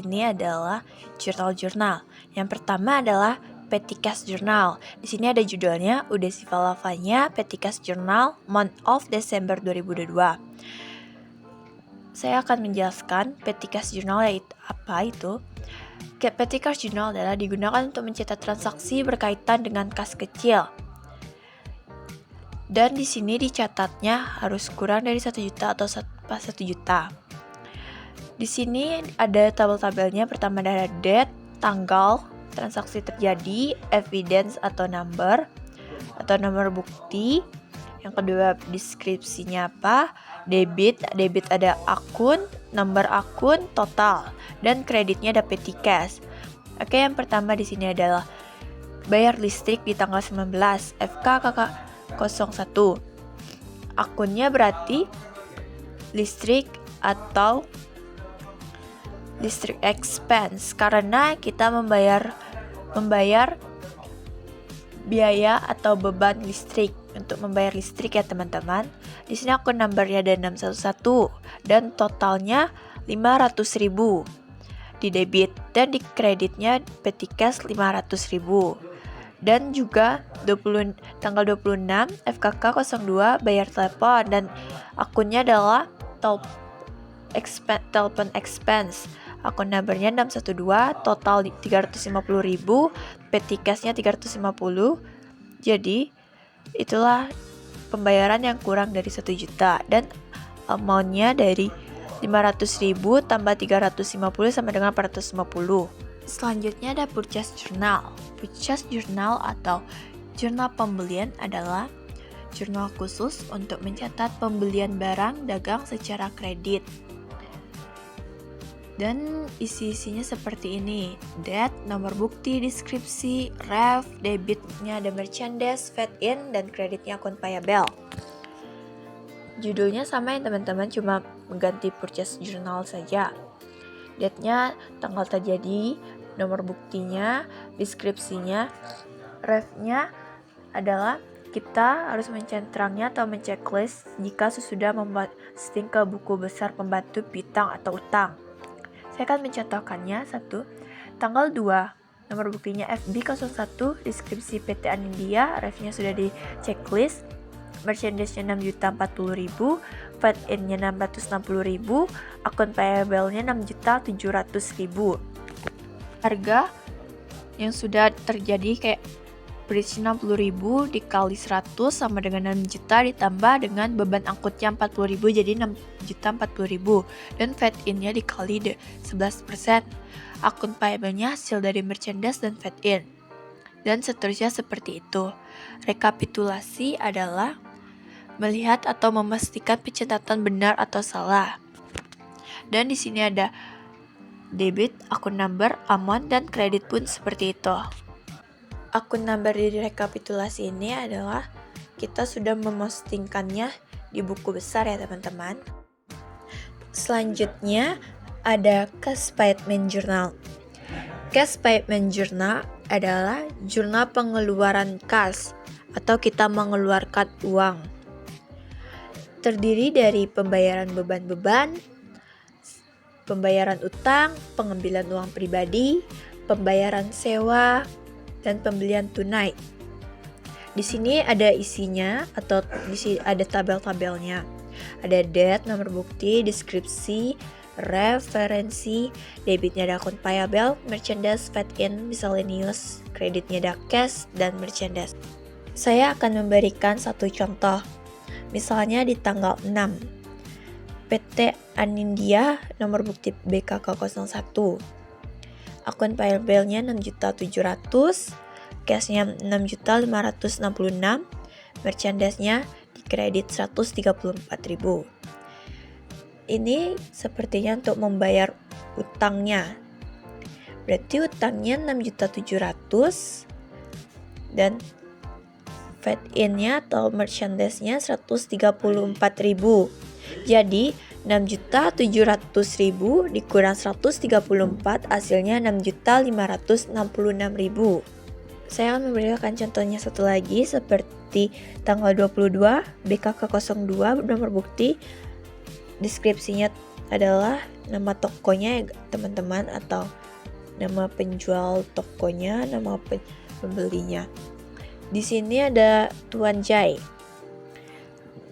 sini adalah jurnal-jurnal. Yang pertama adalah Petty Cash Journal. Di sini ada judulnya Udhesiva Lavanya Petty Cash Journal Month of December 2022. Saya akan menjelaskan Petty Cash Journal yaitu apa itu. Petty Cash Journal adalah digunakan untuk mencatat transaksi berkaitan dengan kas kecil. Dan di sini dicatatnya harus kurang dari 1 juta atau pas 1 juta. Di sini ada tabel-tabelnya. Pertama ada date, tanggal, transaksi terjadi, evidence atau number bukti. Yang kedua deskripsinya apa, debit ada akun, nomor akun, total, dan kreditnya ada petty cash. Oke, yang pertama di sini adalah bayar listrik di tanggal 19 FKKK01. Akunnya berarti listrik atau listrik expense karena kita membayar biaya atau beban listrik. Untuk membayar listrik ya teman-teman. Di sini akun numbernya ada 611 dan totalnya 500.000 di debit dan di kreditnya petty cash 500.000. Dan juga tanggal 26 FKK02 bayar telepon dan akunnya adalah telepon expense. Akun numbernya 612, total 350.000, petty cashnya 350. Jadi itulah pembayaran yang kurang dari 1 juta dan amountnya dari 500.000 tambah 350 sama dengan 450. Selanjutnya ada purchase journal. Purchase journal atau jurnal pembelian adalah jurnal khusus untuk mencatat pembelian barang dagang secara kredit. Dan isi-isinya seperti ini: date, nomor bukti, deskripsi, ref, debitnya ada merchandise, fed in, dan kreditnya akun payable. Judulnya sama ya teman-teman, cuma mengganti purchase journal saja. Date-nya tanggal terjadi, nomor buktinya, deskripsinya, ref-nya adalah kita harus mencentrangnya atau menceklis jika sesudah memposting ke buku besar pembantu piutang atau utang. Saya akan mencontohkannya. 1. Tanggal 2, nomor buktinya FB01, deskripsi PT Anindya, refnya sudah di checklist, merchandise-nya 6.040.000, fed in-nya 660.000, akun payable-nya 6.700.000. Harga yang sudah terjadi kayak bridge 60.000 dikali 100 sama dengan 6 juta ditambah dengan beban angkutnya 40.000 jadi 6.040.000 dan fed in-nya dikali 11%. Akun payable-nya hasil dari merchandise dan fed in. Dan seterusnya seperti itu. Rekapitulasi adalah melihat atau memastikan pencatatan benar atau salah. Dan di sini ada debit, akun number, amount, dan kredit pun seperti itu. Akun number di rekapitulasi ini adalah kita sudah memostingkannya di buku besar ya teman-teman. Selanjutnya ada Cash Payment Journal. Cash Payment Journal adalah jurnal pengeluaran kas atau kita mengeluarkan uang. Terdiri dari pembayaran beban-beban, pembayaran utang, pengambilan uang pribadi, pembayaran sewa, dan pembelian tunai. Di sini ada isinya atau di sini ada tabel-tabelnya. Ada date, nomor bukti, deskripsi, referensi, debitnya ada akun payable, merchandise, fed in, miscellaneous, kreditnya ada cash dan merchandise. Saya akan memberikan satu contoh. Misalnya di tanggal 6, PT Anindya, nomor bukti BKK01. Akun payable-nya 6.700.000, cash-nya 6.566.000, merchandise-nya di kredit 134.000. Ini sepertinya untuk membayar utangnya. Berarti utangnya 6.700.000 dan fed in-nya atau merchandise-nya 134.000. Jadi 6.700.000 dikurang 134 hasilnya 6.566.000. Saya akan memberikan contohnya satu lagi seperti tanggal 22 BKK02 nomor bukti deskripsinya adalah nama tokonya ya teman-teman, atau nama penjual tokonya, nama pembelinya. Di sini ada Tuan Jai.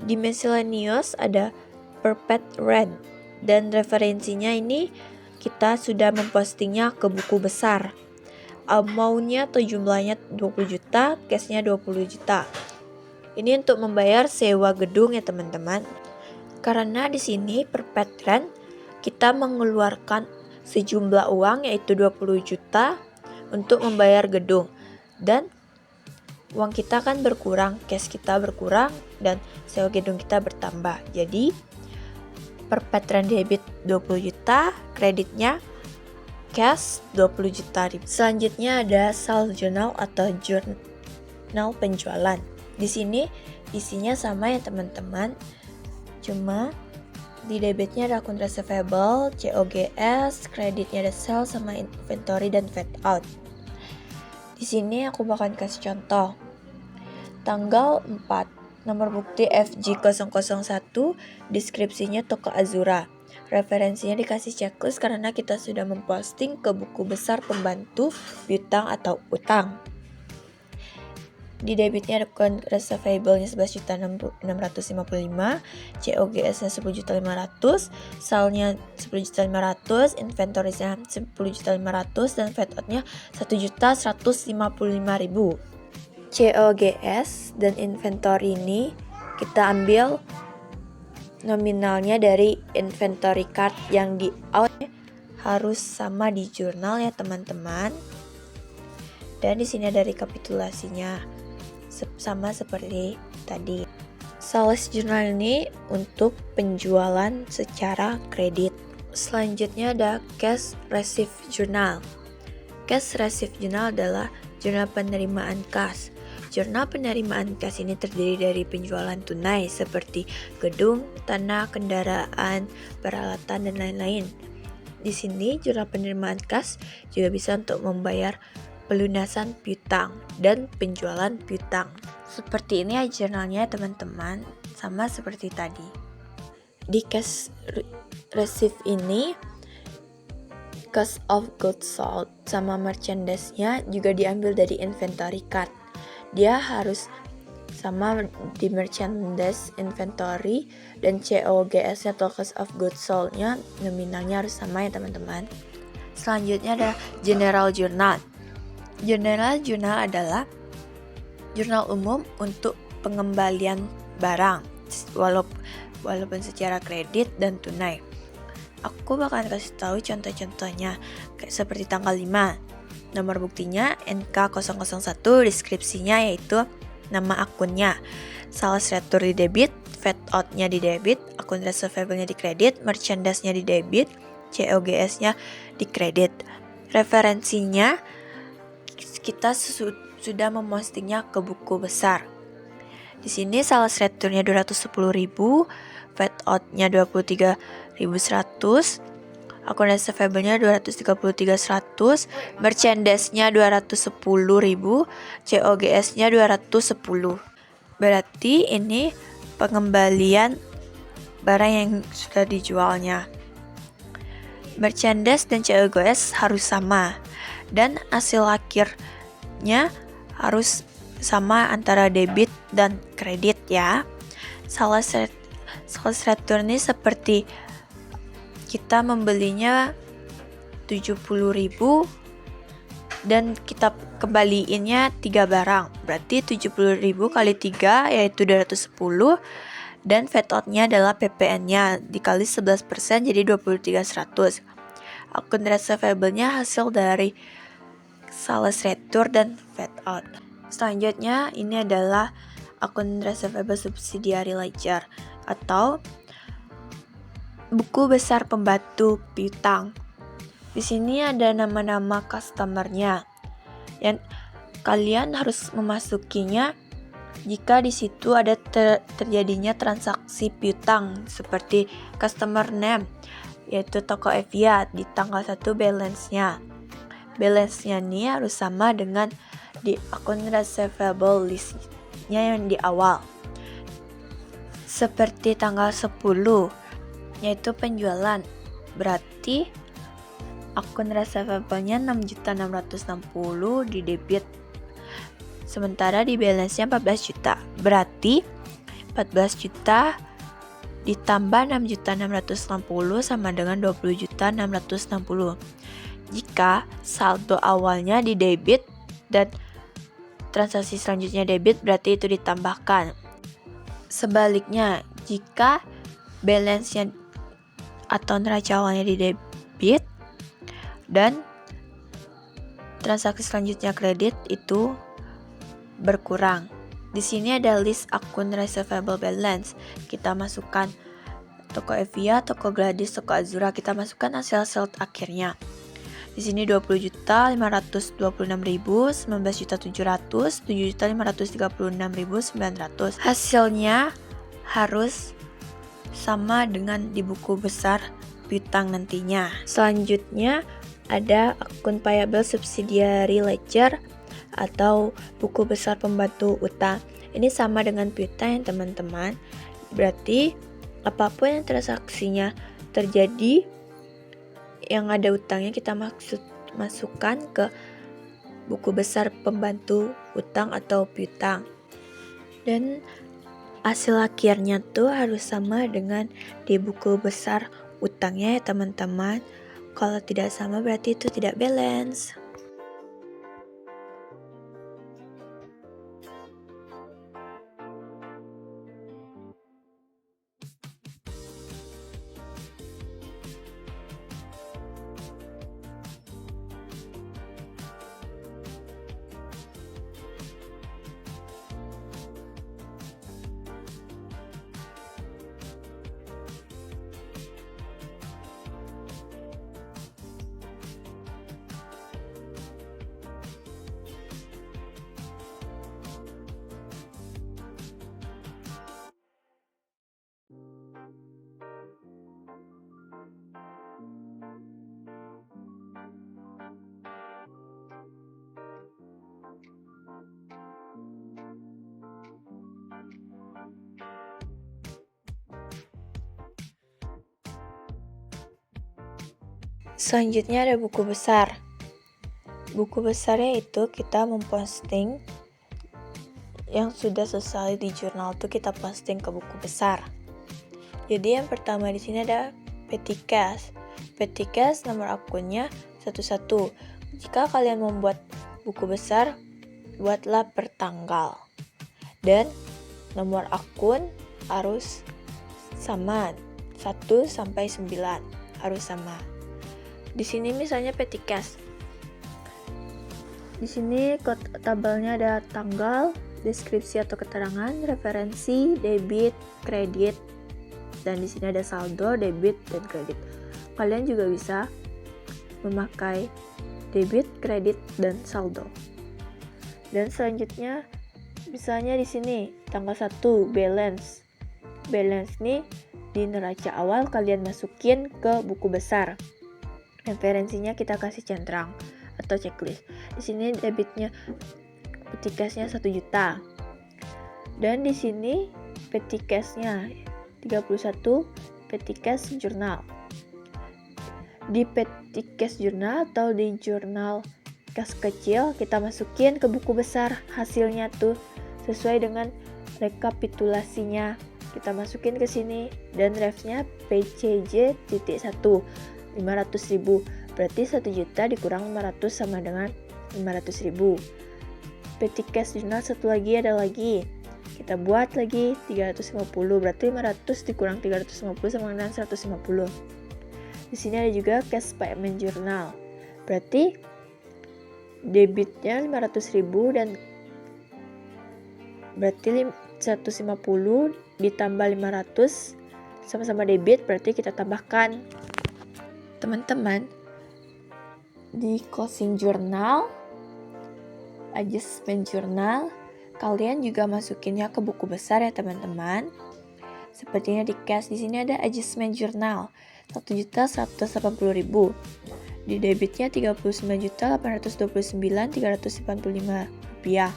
Di miscellaneous ada Perpet Rent, dan referensinya ini kita sudah mempostingnya ke buku besar. Amount-nya atau jumlahnya 20 juta, cash-nya 20 juta. Ini untuk membayar sewa gedung ya teman-teman. Karena di sini Perpet Rent kita mengeluarkan sejumlah uang yaitu 20 juta untuk membayar gedung, dan uang kita kan berkurang, cash kita berkurang, dan sewa gedung kita bertambah. Jadi Perpet Rent debit 20 juta, kreditnya cash 20 juta. Selanjutnya ada sales journal atau jurnal penjualan. Di sini isinya sama ya teman-teman, cuma di debitnya ada akun receivable, COGS, kreditnya ada sales sama inventory dan fat out. Di sini aku bakalan kasih contoh. Tanggal 4, nomor bukti FG001, deskripsinya toko Azura. Referensinya dikasih checklist karena kita sudah memposting ke buku besar pembantu piutang atau utang. Di debitnya ada akun receivable-nya 11.655, COGS-nya 10.500, salnya 10.500, inventory-nya 10.500, dan fat out-nya 1.155.000. COGS dan inventory ini kita ambil nominalnya dari inventory card yang di out, harus sama di jurnal ya teman-teman. Dan di sini ada rekapitulasinya sama seperti tadi. Sales journal ini untuk penjualan secara kredit. Selanjutnya ada cash receipt journal. Cash receipt journal adalah jurnal penerimaan kas. Jurnal penerimaan kas ini terdiri dari penjualan tunai seperti gedung, tanah, kendaraan, peralatan, dan lain-lain. Di sini jurnal penerimaan kas juga bisa untuk membayar pelunasan piutang dan penjualan piutang. Seperti ini aja jurnalnya teman-teman, sama seperti tadi. Di cash receipt ini cost of goods sold sama merchandise-nya juga diambil dari inventory card. Dia harus sama di merchandise, inventory, dan COGS-nya atau cost of goods sold-nya nominalnya harus sama ya teman-teman. Selanjutnya ada general journal. General journal adalah jurnal umum untuk pengembalian barang walaupun secara kredit dan tunai. Aku bakalan kasih tahu contoh-contohnya kayak seperti tanggal 5. Nomor buktinya NK001, deskripsinya yaitu nama akunnya, sales return di debit, fat out-nya di debit, akun receivable-nya di kredit, merchandise-nya di debit, COGS-nya di kredit. Referensinya kita sudah mempostingnya ke buku besar. Di sini sales return-nya 210.000, fat out-nya 23.100, akun receivable-nya 233.100, merchandise-nya 210.000, COGS-nya 210. Berarti ini pengembalian barang yang sudah dijualnya. Merchandise dan COGS harus sama, dan hasil akhirnya harus sama antara debit dan kredit ya. Sales return ini seperti kita membelinya 70.000 dan kita kembaliinnya 3 barang. Berarti 70.000 kali 3 yaitu 210, dan fat out-nya adalah PPN-nya dikali 11% jadi 23.100. Akun receivable-nya hasil dari sales return dan fat out. Selanjutnya ini adalah akun receivable subsidiary ledger atau buku besar pembantu piutang. Di sini ada nama-nama customer-nya yang kalian harus memasukinya jika di situ ada terjadinya transaksi piutang seperti customer name yaitu toko Evia di tanggal 1 balance-nya. Balance-nya ini harus sama dengan di akun receivable list-nya yang di awal. Seperti tanggal 10 yaitu penjualan Berarti akun receivable-nya 6.660 di debit. Sementara di balance-nya 14 juta. Berarti 14 juta ditambah 6.660 sama dengan 20.660. Jika saldo awalnya di debit dan transaksi selanjutnya debit, berarti itu ditambahkan. Sebaliknya, jika balance-nya atau neraca awalnya di debit dan transaksi selanjutnya kredit, itu berkurang. Di sini ada list akun receivable balance. Kita masukkan toko Evia, toko Gladys, toko Azura. Kita masukkan hasil akhirnya. Di sini 20.526.000, 19.700.000, 7.536.900. Hasilnya harus sama dengan di buku besar piutang nantinya. Selanjutnya ada akun payable subsidiary ledger atau buku besar pembantu utang. Ini sama dengan piutang ya teman-teman. Berarti apapun yang transaksinya terjadi yang ada utangnya, kita masukkan ke buku besar pembantu utang atau piutang. Dan hasil akhirnya tuh harus sama dengan di buku besar utangnya ya teman-teman. Kalau tidak sama berarti itu tidak balance. Selanjutnya ada buku besar. Buku besarnya itu kita memposting yang sudah selesai di jurnal tuh kita posting ke buku besar. Jadi yang pertama di sini ada petty cash. Petty cash nomor akunnya 11. Jika kalian membuat buku besar, buatlah per tanggal. Dan nomor akun harus sama 1 sampai 9 harus sama. Di sini misalnya petty cash. Di sini tabelnya ada tanggal, deskripsi atau keterangan, referensi, debit, kredit, dan di sini ada saldo, debit, dan kredit. Kalian juga bisa memakai debit, kredit, dan saldo. Dan selanjutnya misalnya di sini tanggal 1 balance. Balance nih di neraca awal kalian masukin ke buku besar. Referensinya kita kasih centang atau checklist. Di sini debitnya petty cash-nya 1 juta. Dan di sini petty cash-nya 31 petty cash jurnal. Di petty cash jurnal atau di jurnal kas kecil kita masukin ke buku besar hasilnya tuh sesuai dengan rekapitulasinya. Kita masukin ke sini dan refnya PCJ.1 500.000, berarti 1 juta dikurang 500 sama dengan 500.000. Petty cash jurnal satu lagi ada lagi. Kita buat lagi 350, berarti 500 dikurang 350 sama dengan 150. Di sini ada juga cash payment journal. Berarti debitnya 500.000 dan berarti 150 ditambah 500 sama-sama debit, berarti kita tambahkan. Teman-teman, di closing journal, adjustment journal, kalian juga masukinnya ke buku besar ya teman-teman. Sepertinya di cash di sini ada adjustment journal 1.180.000. Di debitnya 39.829.385 rupiah.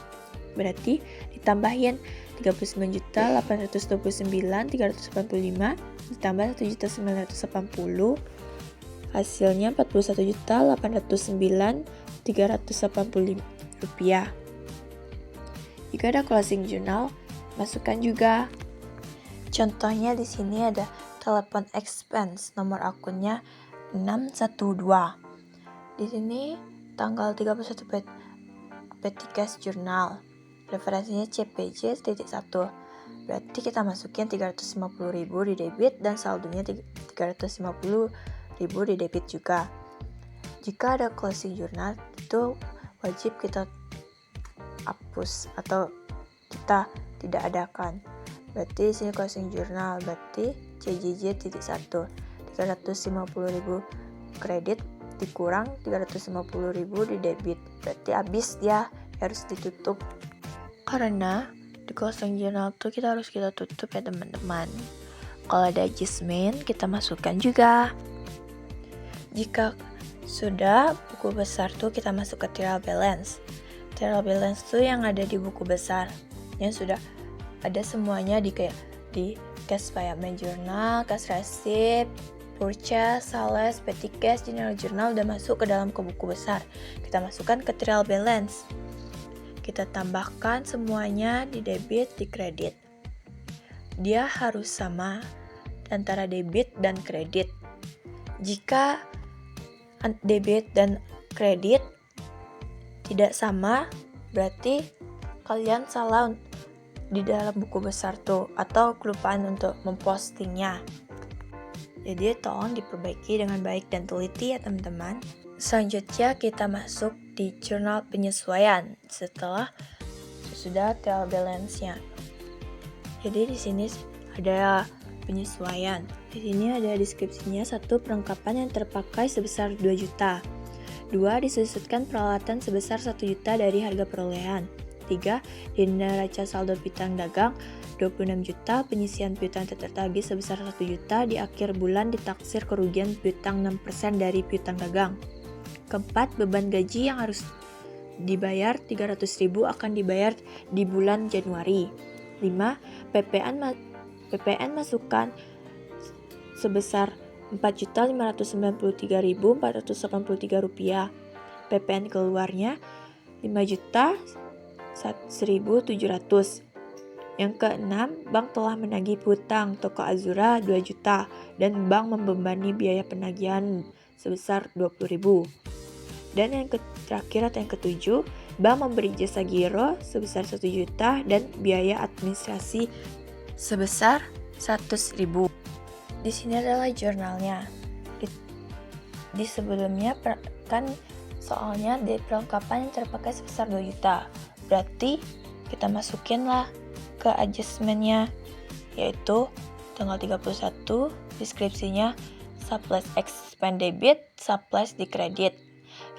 Berarti ditambahin 39.829.385 ditambah 1.980 Hasilnya Rp41.809.385. Jika ada closing journal, masukkan juga. Contohnya di sini ada telepon expense, nomor akunnya 612. Di sini tanggal 31 Petty Cash Journal. Referensinya CPJ.1. Berarti kita masukin 350.000 di debit dan saldonya 350.000 di debit juga. Jika ada closing journal, itu wajib kita hapus atau kita tidak adakan. Berarti di sini closing journal, berarti CJJ.1 350.000 kredit dikurang 350.000 di debit, berarti habis dia harus ditutup. Karena di closing journal tuh kita harus tutup ya teman-teman. Kalau ada adjustment kita masukkan juga. Jika sudah buku besar tuh kita masuk ke trial balance. Trial balance tuh yang ada di buku besar, yang sudah ada semuanya di cash payment journal, cash receipt, purchase, sales, petty cash, general journal udah masuk ke dalam buku besar. Kita masukkan ke trial balance. Kita tambahkan semuanya di debit, di kredit. Dia harus sama antara debit dan kredit. Jika debit dan kredit tidak sama, berarti kalian salah di dalam buku besar tuh atau kelupaan untuk mempostingnya. Jadi tolong diperbaiki dengan baik dan teliti ya teman-teman. Selanjutnya kita masuk di jurnal penyesuaian setelah sudah trial balance-nya. Jadi di sini ada penyesuaian. Di sini ada deskripsinya. 1. Perlengkapan yang terpakai sebesar 2 juta. 2. Disusutkan peralatan sebesar 1 juta dari harga perolehan. 3. Di neraca saldo piutang dagang 26 juta, penyisian piutang tertagih sebesar 1 juta, di akhir bulan ditaksir kerugian piutang 6% dari piutang dagang. Keempat, beban gaji yang harus dibayar 300.000 akan dibayar di bulan Januari. 5. PPN masukan sebesar Rp4.593.483. PPN keluarnya Rp5.1.700. Yang keenam, bank telah menagih piutang toko Azura 2 juta dan bank membebani biaya penagihan sebesar 20.000. Dan yang terakhir atau yang ketujuh, bank memberi jasa giro sebesar 1 juta dan biaya administrasi sebesar 100.000. Di sini adalah jurnalnya. Di sebelumnya kan soalnya di perlengkapan yang terpakai sebesar 2 juta. Berarti kita masukinlah ke adjustment-nya, yaitu tanggal 31, deskripsinya surplus expend debit, surplus di kredit.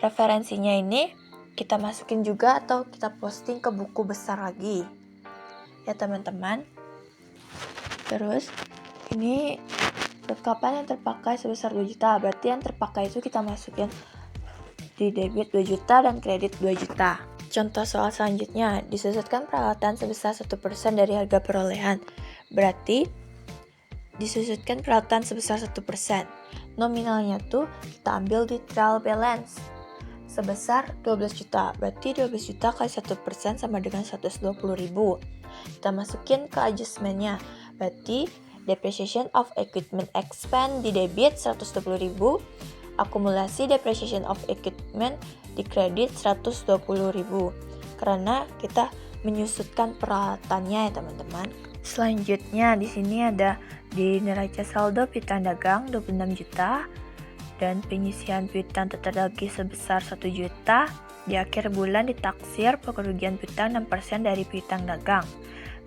Referensinya ini kita masukin juga atau kita posting ke buku besar lagi ya teman-teman. Terus ini perlengkapan yang terpakai sebesar 2 juta, berarti yang terpakai itu kita masukin di debit 2 juta dan kredit 2 juta. Contoh soal selanjutnya, disusutkan peralatan sebesar 1% dari harga perolehan. Berarti disusutkan peralatan sebesar 1%. Nominalnya tuh kita ambil di trial balance sebesar 12 juta. Berarti 12 juta kali 1% sama dengan 120.000. Kita masukin ke adjustment-nya. Berarti depreciation of equipment expense di debit 120.000. Akumulasi depreciation of equipment di kredit 120.000 karena kita menyusutkan peralatannya ya teman-teman. Selanjutnya di sini ada di neraca saldo piutang dagang 26 juta dan penyisian piutang tertagih sebesar 1 juta. Di akhir bulan ditaksir kerugian piutang 6% dari piutang dagang.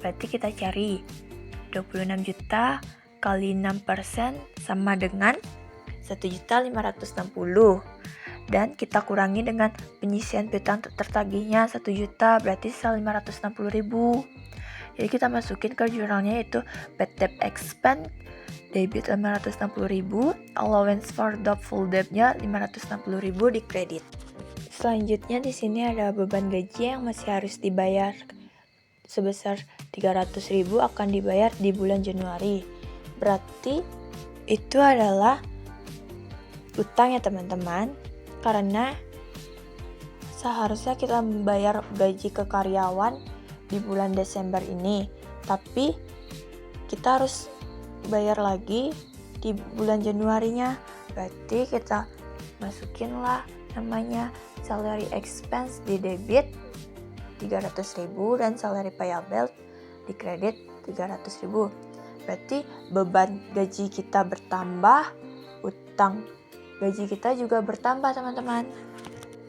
Berarti kita cari 26 juta kali 6% sama dengan 1.560.000 dan kita kurangi dengan penyisian piutang tertagihnya 1 juta, berarti 560.000. Jadi kita masukin ke jurnalnya yaitu bad debt expense debit 560.000, allowance for doubtful debt-nya 560.000 di kredit. Selanjutnya di sini ada beban gaji yang masih harus dibayar sebesar 300.000 akan dibayar di bulan Januari. Berarti itu adalah utang ya teman-teman, karena seharusnya kita membayar gaji ke karyawan di bulan Desember ini, tapi kita harus bayar lagi di bulan Januarinya. Berarti kita masukinlah namanya salary expense di debit 300.000 dan salary payable di kredit 300.000. Berarti beban gaji kita bertambah, utang gaji kita juga bertambah teman-teman.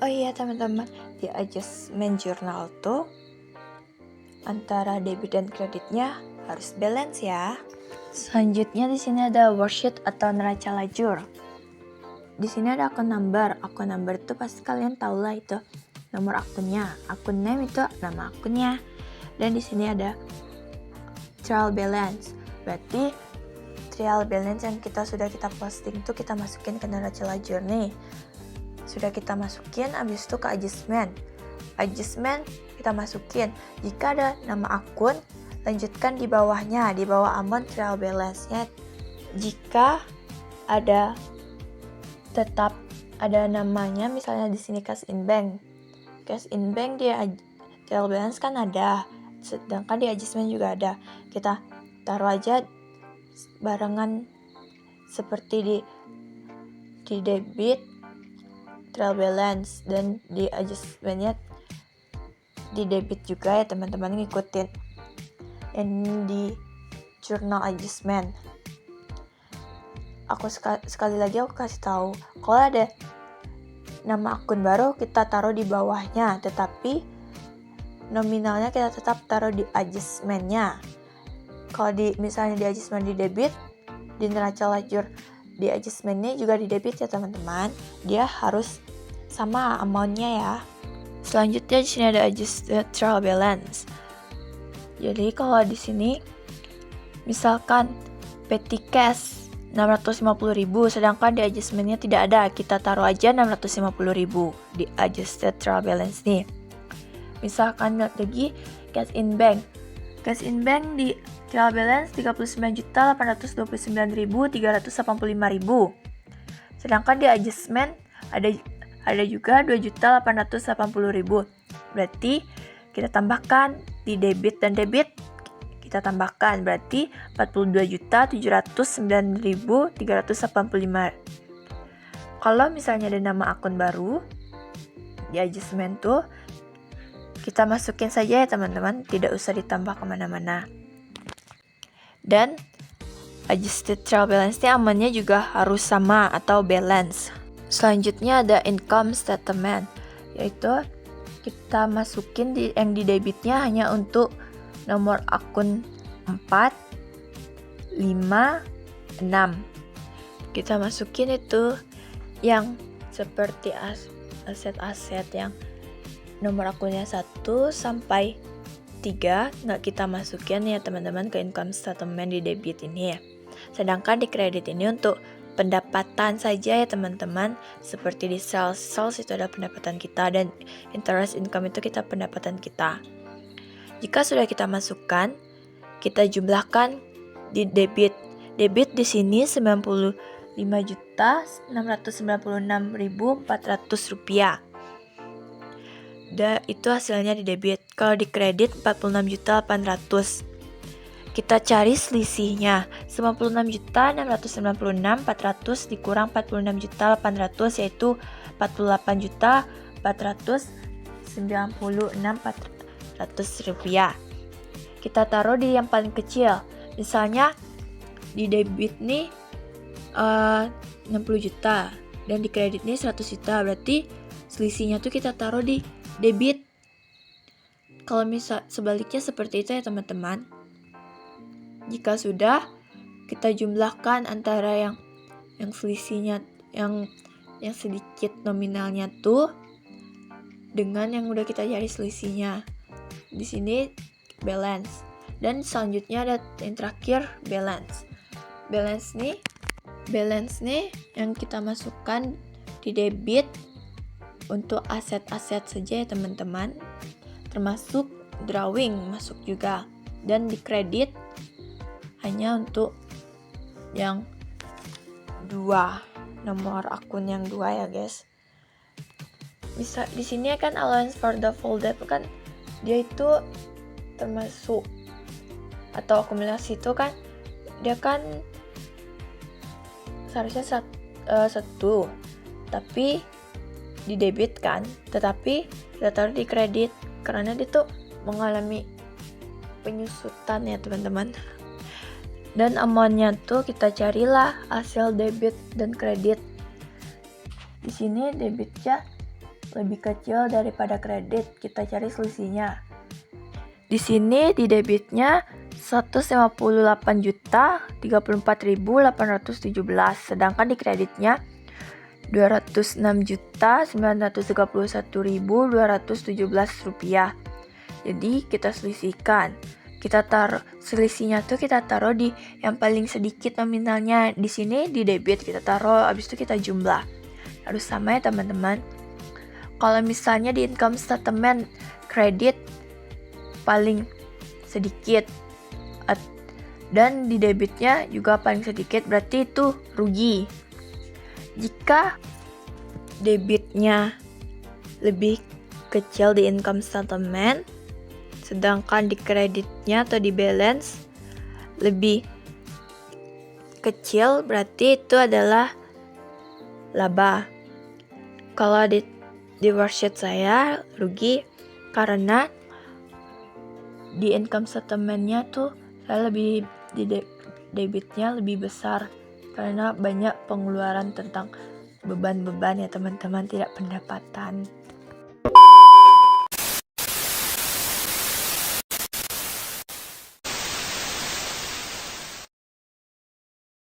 Oh iya teman-teman, di adjustment journal tuh antara debit dan kreditnya harus balance ya. Selanjutnya di sini ada worksheet atau neraca lajur. Di sini ada akun number. Akun number itu pasti kalian tahu lah, itu nomor akunnya. Akun name itu nama akunnya. Dan di sini ada trial balance. Berarti trial balance yang sudah kita posting itu kita masukin ke neraca lajur nih. Sudah kita masukin, habis itu ke adjustment. Adjustment kita masukin. Jika ada nama akun, lanjutkan di bawahnya, di bawah amount trial balance-nya. Jika ada tetap ada namanya, misalnya di sini cash in bank. Cash in bank di trial balance kan ada, sedangkan di adjustment juga ada. Kita taruh aja barengan seperti di debit trial balance, dan di adjustmentnya di debit juga ya teman-teman, ngikutin ini di journal adjustment. Aku sekali lagi aku kasih tahu, kalau ada nama akun baru kita taruh di bawahnya, tetapi nominalnya kita tetap taruh di adjustmentnya. Kalau misalnya di adjustment di debit, di neraca lajur di adjustmentnya juga di debit ya teman-teman, dia harus sama amountnya ya. Selanjutnya di sini ada adjusted trial balance. Jadi kalau di sini misalkan petty cash 650.000, sedangkan di adjustmentnya tidak ada, kita taruh aja 650.000 di adjusted trial balance nih. Misalkan lagi cash in bank. Cash in bank di trial balance 39.829.385.000. Sedangkan di adjustment ada juga 2.880.000. Berarti kita tambahkan di debit dan debit, kita tambahkan berarti 42.709.385. Kalau misalnya ada nama akun baru di adjustment tuh, kita masukin saja ya teman-teman, tidak usah ditambah kemana-mana. Dan adjusted trial balance-nya amannya juga harus sama atau balance. Selanjutnya ada income statement, yaitu kita masukin yang di debitnya hanya untuk nomor akun 4, 5, 6. Kita masukin itu yang seperti aset-aset yang nomor akunnya 1 sampai 3 nggak kita masukin ya teman-teman ke income statement di debit ini ya. Sedangkan di kredit ini untuk pendapatan saja ya teman-teman, seperti di sales itu ada pendapatan kita, dan interest income itu kita pendapatan kita. Jika sudah kita masukkan, kita jumlahkan di debit. Debit di sini 95.696.400 rupiah. Itu hasilnya di debit. Kalau di kredit 46.800. Kita cari selisihnya. 56.696.400 dikurang 46.800 yaitu 48.496.400 rupiah. Kita taruh di yang paling kecil. Misalnya di debit nih 60 juta dan di kredit nih 100 juta. Berarti selisihnya tuh kita taruh di debit. Kalau misal sebaliknya seperti itu ya teman-teman. Jika sudah, kita jumlahkan antara yang selisihnya yang sedikit nominalnya tuh dengan yang udah kita cari selisihnya. Di sini balance. Dan selanjutnya ada yang terakhir balance. Balance nih yang kita masukkan di debit untuk aset-aset saja ya teman-teman. Termasuk drawing masuk juga. Dan di kredit hanya untuk yang 2. nomor akun yang 2 ya guys. Bisa di sini kan allowance for the full debt kan dia itu termasuk atau akumulasi itu kan dia kan seharusnya satu tapi di debit kan, tetapi kita taruh di kredit karena dia tuh mengalami penyusutan ya teman-teman. Dan amountnya tuh kita carilah hasil debit dan kredit. Di sini debitnya lebih kecil daripada kredit, kita cari selisihnya. Di sini di debitnya 158.034.817, sedangkan di kreditnya 206.931.217 rupiah. Jadi kita selisihkan. Kita taruh selisihnya tuh kita taruh di yang paling sedikit nominalnya. Di sini di debit kita taruh, habis itu kita jumlah. Harus sama ya teman-teman. Kalau misalnya di income statement kredit paling sedikit dan di debitnya juga paling sedikit, berarti itu rugi. Jika debitnya lebih kecil di income statement, sedangkan di kreditnya atau di balance lebih kecil, berarti itu adalah laba. Kalau di worksheet saya rugi karena di income statementnya tuh saya lebih di debitnya lebih besar karena banyak pengeluaran tentang beban-beban ya teman-teman, tidak pendapatan.